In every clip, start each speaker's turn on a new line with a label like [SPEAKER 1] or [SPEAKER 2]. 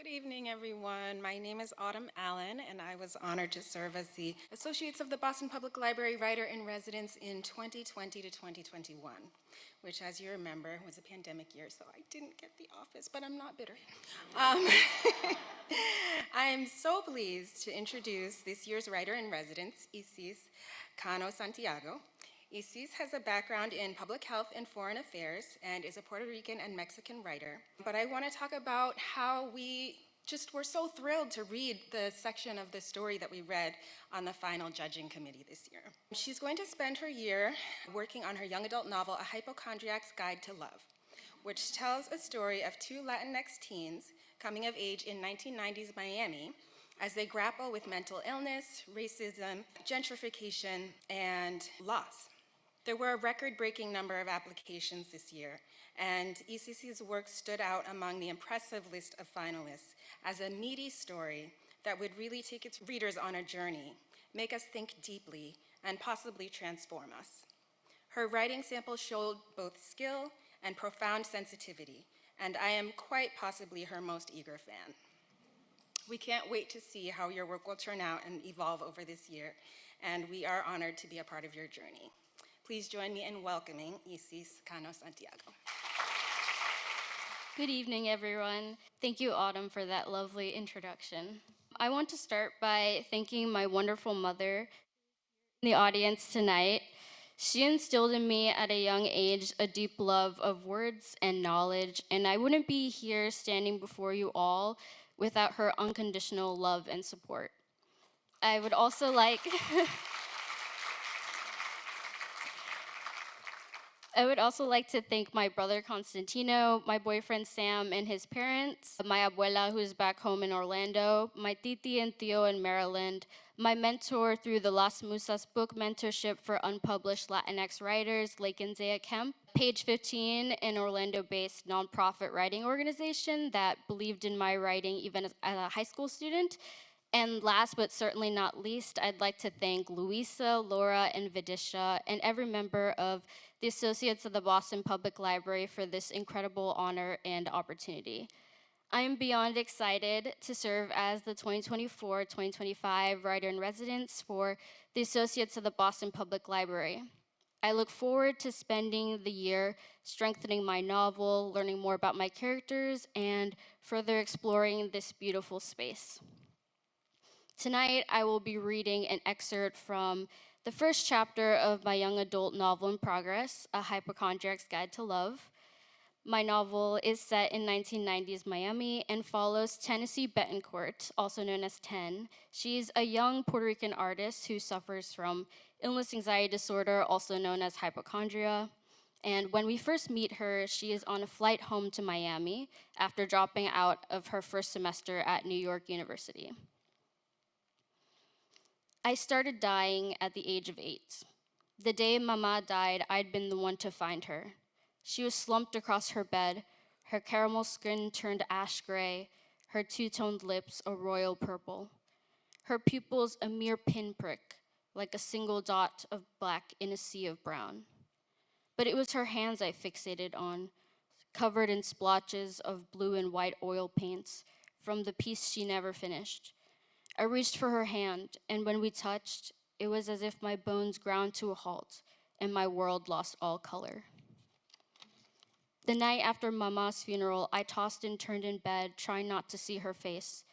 [SPEAKER 1] Good evening, everyone. My name is Autumn Allen, and I was honored to serve as the Associates of the Boston Public Library Writer-in-Residence in 2020 to 2021, which, as you remember, was a pandemic year, so I didn't get the office, but I'm not bitter. I am so pleased to introduce this year's Writer-in-Residence, Yssis Cano-Santiago. Yssis has a background in public health and foreign affairs and is a Puerto Rican and Mexican writer. But I want to talk about how we just were so thrilled to read the section of the story that we read on the final judging committee this year. She's going to spend her year working on her young adult novel, A Hypochondriac's Guide to Love, which tells a story of two Latinx teens coming of age in 1990s Miami as they grapple with mental illness, racism, gentrification, and loss. There were a record-breaking number of applications this year, and Yssis's work stood out among the impressive list of finalists as a meaty story that would really take its readers on a journey, make us think deeply, and possibly transform us. Her writing sample showed both skill and profound sensitivity, and I am quite possibly her most eager fan. We can't wait to see how your work will turn out and evolve over this year, and we are honored to be a part of your journey. Please join me in welcoming Yssis Cano-Santiago.
[SPEAKER 2] Good evening, everyone. Thank you, Autumn, for that lovely introduction. I want to start by thanking my wonderful mother in the audience tonight. She instilled in me at a young age a deep love of words and knowledge, and I wouldn't be here standing before you all without her unconditional love and support. I would also like to thank my brother Constantino, my boyfriend Sam and his parents, my abuela who's back home in Orlando, my titi and tío in Maryland, my mentor through the Las Musas book mentorship for unpublished Latinx writers, Lake and Zaya Kemp, Page 15, an Orlando-based nonprofit writing organization that believed in my writing even as a high school student. And last but certainly not least, I'd like to thank Luisa, Laura, and Vidisha, and every member of the Associates of the Boston Public Library for this incredible honor and opportunity. I am beyond excited to serve as the 2024-2025 Writer-in-Residence for the Associates of the Boston Public Library. I look forward to spending the year strengthening my novel, learning more about my characters, and further exploring this beautiful space. Tonight, I will be reading an excerpt from the first chapter of my young adult novel in progress, A Hypochondriac's Guide to Love. My novel is set in 1990s Miami and follows Tennessee Betancourt, also known as Ten. She's a young Puerto Rican artist who suffers from illness anxiety disorder, also known as hypochondria. And when we first meet her, she is on a flight home to Miami after dropping out of her first semester at New York University. I started dying at the age of 8. The day Mama died, I'd been the one to find her. She was slumped across her bed, her caramel skin turned ash gray, her two-toned lips a royal purple. Her pupils a mere pinprick, like a single dot of black in a sea of brown. But it was her hands I fixated on, covered in splotches of blue and white oil paints from the piece she never finished. I reached for her hand, and when we touched, it was as if my bones ground to a halt and my world lost all color. The night after Mama's funeral, I tossed and turned in bed, trying not to see her face.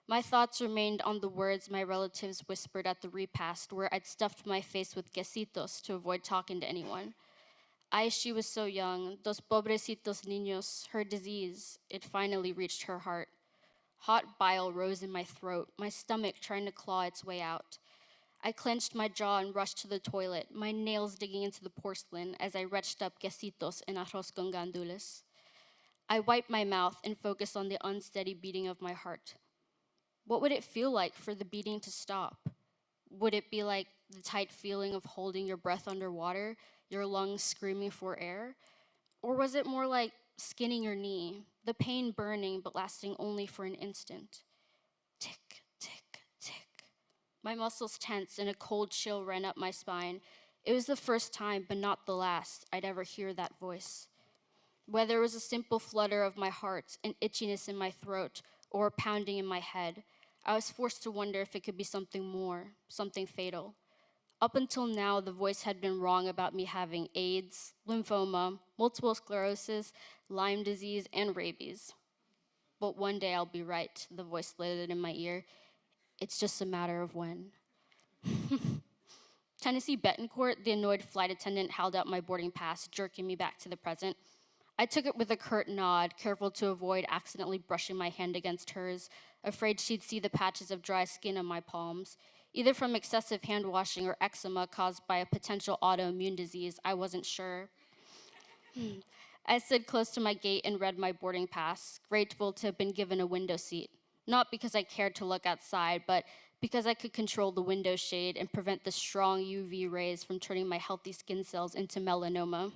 [SPEAKER 2] My thoughts remained on the words my relatives whispered at the repast, where I'd stuffed my face with quesitos to avoid talking to anyone. She was so young, dos pobrecitos niños, her disease, it finally reached her heart. Hot bile rose in my throat, my stomach trying to claw its way out. I clenched my jaw and rushed to the toilet, my nails digging into the porcelain as I retched up quesitos and arroz con gandules. I wiped my mouth and focused on the unsteady beating of my heart. What would it feel like for the beating to stop? Would it be like the tight feeling of holding your breath underwater, your lungs screaming for air? Or was it more like skinning your knee, the pain burning but lasting only for an instant? Tick, tick, tick. My muscles tensed and a cold chill ran up my spine. It was the first time, but not the last, I'd ever hear that voice. Whether it was a simple flutter of my heart, an itchiness in my throat, or pounding in my head. I was forced to wonder if it could be something more, something fatal. Up until now, the voice had been wrong about me having AIDS, lymphoma, multiple sclerosis, Lyme disease, and rabies. But one day I'll be right, the voice laid in my ear. It's just a matter of when. Tennessee Betancourt, the annoyed flight attendant, held out my boarding pass, jerking me back to the present. I took it with a curt nod, careful to avoid accidentally brushing my hand against hers, afraid she'd see the patches of dry skin on my palms. Either from excessive hand washing or eczema caused by a potential autoimmune disease, I wasn't sure. I stood close to my gate and read my boarding pass, grateful to have been given a window seat. Not because I cared to look outside, but because I could control the window shade and prevent the strong UV rays from turning my healthy skin cells into melanoma.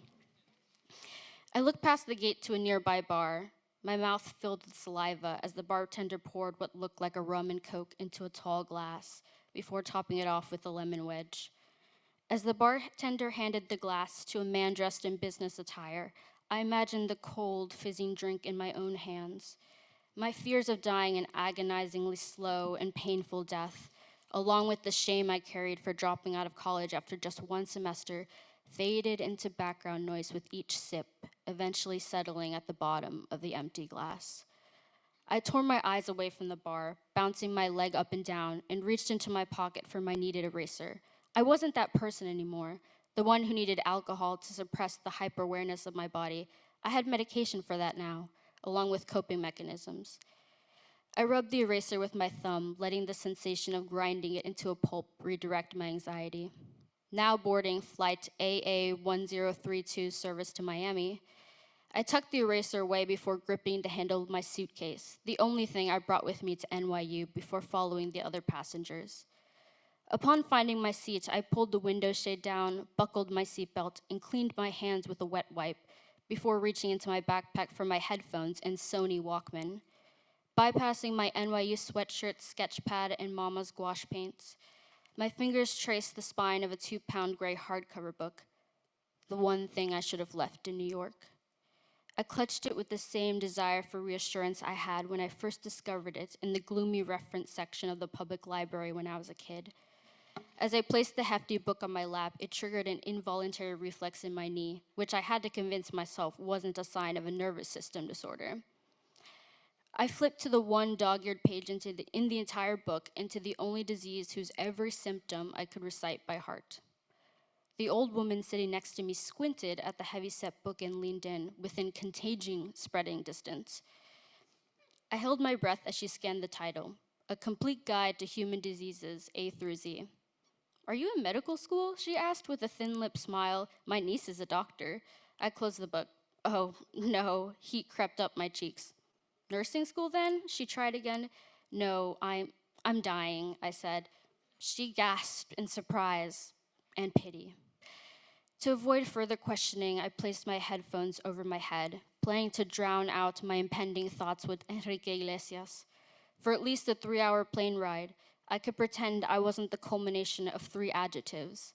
[SPEAKER 2] I looked past the gate to a nearby bar, my mouth filled with saliva as the bartender poured what looked like a rum and coke into a tall glass before topping it off with a lemon wedge. As the bartender handed the glass to a man dressed in business attire, I imagined the cold, fizzing drink in my own hands. My fears of dying an agonizingly slow and painful death, along with the shame I carried for dropping out of college after just one semester, faded into background noise with each sip, eventually settling at the bottom of the empty glass. I tore my eyes away from the bar, bouncing my leg up and down, and reached into my pocket for my needed eraser. I wasn't that person anymore, the one who needed alcohol to suppress the hyper-awareness of my body. I had medication for that now, along with coping mechanisms. I rubbed the eraser with my thumb, letting the sensation of grinding it into a pulp redirect my anxiety. Now boarding flight AA1032 service to Miami, I tucked the eraser away before gripping the handle of my suitcase, the only thing I brought with me to NYU before following the other passengers. Upon finding my seat, I pulled the window shade down, buckled my seatbelt, and cleaned my hands with a wet wipe before reaching into my backpack for my headphones and Sony Walkman. Bypassing my NYU sweatshirt, sketch pad, and Mama's gouache paints, my fingers traced the spine of a 2-pound gray hardcover book, the one thing I should have left in New York. I clutched it with the same desire for reassurance I had when I first discovered it in the gloomy reference section of the public library when I was a kid. As I placed the hefty book on my lap, it triggered an involuntary reflex in my knee, which I had to convince myself wasn't a sign of a nervous system disorder. I flipped to the one dog-eared page in the entire book into the only disease whose every symptom I could recite by heart. The old woman sitting next to me squinted at the heavy-set book and leaned in, within contagion spreading distance. I held my breath as she scanned the title, A Complete Guide to Human Diseases, A through Z. Are you in medical school? She asked with a thin-lipped smile. My niece is a doctor. I closed the book. Oh, no, heat crept up my cheeks. Nursing school then? She tried again. No, I'm dying, I said. She gasped in surprise and pity. To avoid further questioning, I placed my headphones over my head, planning to drown out my impending thoughts with Enrique Iglesias. For at least a 3-hour plane ride, I could pretend I wasn't the culmination of 3 adjectives: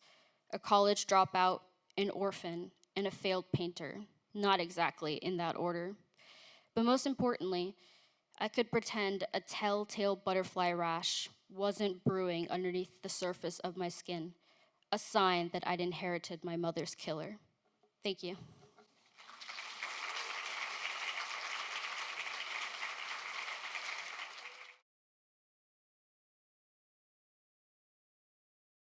[SPEAKER 2] a college dropout, an orphan, and a failed painter. Not exactly in that order. But most importantly, I could pretend a telltale butterfly rash wasn't brewing underneath the surface of my skin, a sign that I'd inherited my mother's killer. Thank you.